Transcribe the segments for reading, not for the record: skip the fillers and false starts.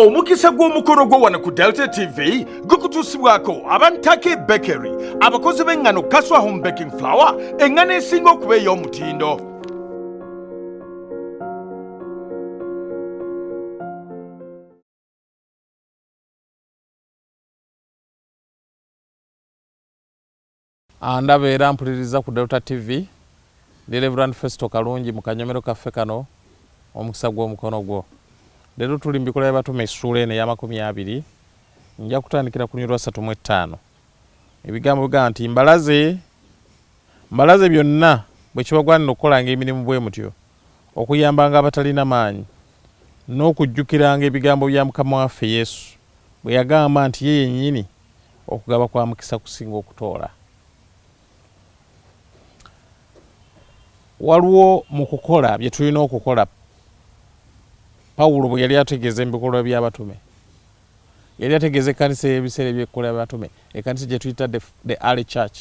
Omukisa Gw'Omukono gwo wano ku Delta TV gukutuusibwako Abantake Bakery abakozi b'engano Kaswa Home Baking Flour engano esinga okuba ey'omutindo. Ndabeera mpuliriza ku Delta TV ndi Reverend Festo Kalungi mu kanyomero kaffe kano Omukisa Gw'Omukono gwo. Leero tuli mbikola y'abatume essula eno eya20 nja kutandikira ku Lwa 3:5. Ebigambo biga nti mbalaze byonna bwe kibagwanira okukolanga emirimu bwe mutyo okuyambanga abatalina maanyi n'okujjukiranga ebigambo bya Mukama waffe Yesu bwe yagamba nti ye yennyini okugaba kwa mukisa kusinga okutoola. Waliwo mu kukola bye tulina okukola. Pawulo bwe yali ategeeza ebikolwa by'abatume yali ategeeza ekkanisa ebiseera eby'ekukola by'abatume, ekkanisa gye tuyita the early church,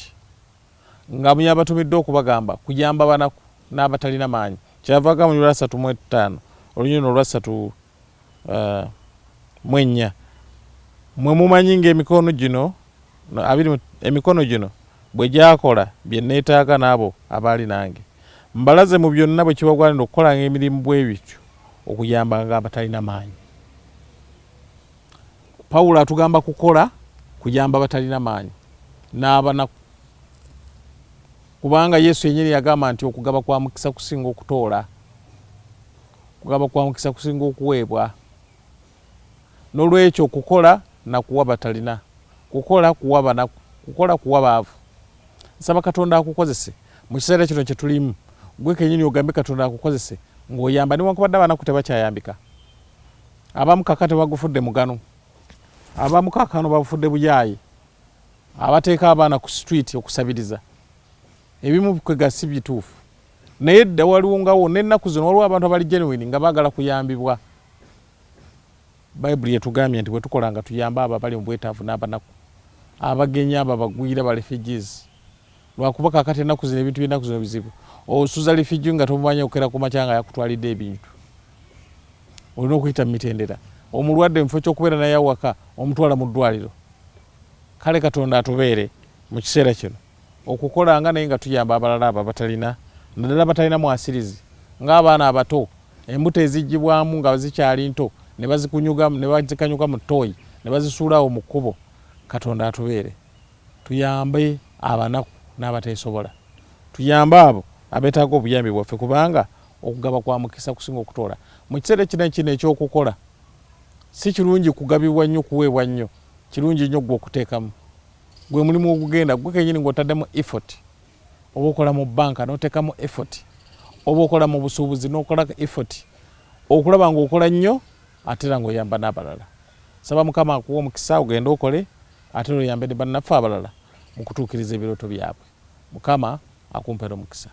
nga yabatumiddwa okubagamba kuyamba banaku n'abatalina maanyi. Kyava aga mu Lwa 3:5 olunyino olwa 3:4 mwe mumanyi ng'emikono gino bwe gyakola bye neetaaga n'abo abaali nange. Mbalaze mu byonna bwe kibagwanira okukolanga emirimu bwe bityo okuyambanga abatalina maanyi. Pawulo atugamba kukola kuyamba abatalina maanyi n'abanaku, kubanga Yesu yennyini yagamba nti okugaba kwa mukisa kusinga okutoola, okugaba kwa mukisa kusinga okuweebwa. N'olwekyo okukola nakuwa batalina, kukola kuwa banaku, kukola kuwa baavu. Nsaba Katonda akukozese mu kiseera kino kye tulimu, gwe kennyini ogambe Katonda akukozese ng'oyamba newankubadde abanaku tebakyayambika. Abamu kakati bagufudde mugano, abamu kaakano bafudde buyaayi, abateeka abaana ku street okusabiriza. Ebimu kwega si bituufu, naye dda waliwo ngawo n'ennaku zino waliwo abantu abali genuine nga baagala kuyambibwa. Bayibuli yetugambye nti bwe tukola nga tuyamba abo abali mu bwetaavu n'abanaku, abagenyi abo abagwira ba refugees. Lwakuba kaakati ennaku zino ebintu by'ennaku zino bizibu. Osuza refugee nga tomumanyi okera ku makya nga yakutwalidde ebintu, olina okuyita mu mitendera. Omulwadde mufo ky'okubeera naye awaka omutwala mu ddwaliro. Kale Katonda atubeere mu kiseera kino okukolanga naye nga tuyamba abalala abo abatalina, naddala abatalina mwasirizi, ng'abaana abato embuto eziggyibwamu nga zikyali nto ne bazikunyuga ne bazikanyuga mu ttooyi ne bazisuulawo mu kkubo. Katonda atubeere tuyambe abanaku n'abateesobola, tuyambe abo abeetaaga obuyambi bwaffe, kubanga okugaba kwa mukisa kusinga okutoola. Mu kiseera kino ekyokukola si kirungi kugabibwa nnyo, kuweebwa nnyo, kirungi nnyo gwe okuteekamu. Gwe mulimu ogugenda gwe kennyini ng'otaddemu effort. Oba okola mu bbanka n'oteekamu effort, oba okola mu busuubuzi n'okola effort, okulaba ng'okola nnyo ate era ng'oyamba n'abalala. Saba Mukama akuwa omukisa ogende okole ate oyambe ne bannaffe abalala mu kutuukiriza ebirooto byabwe. Mukama akumpeera omukisa.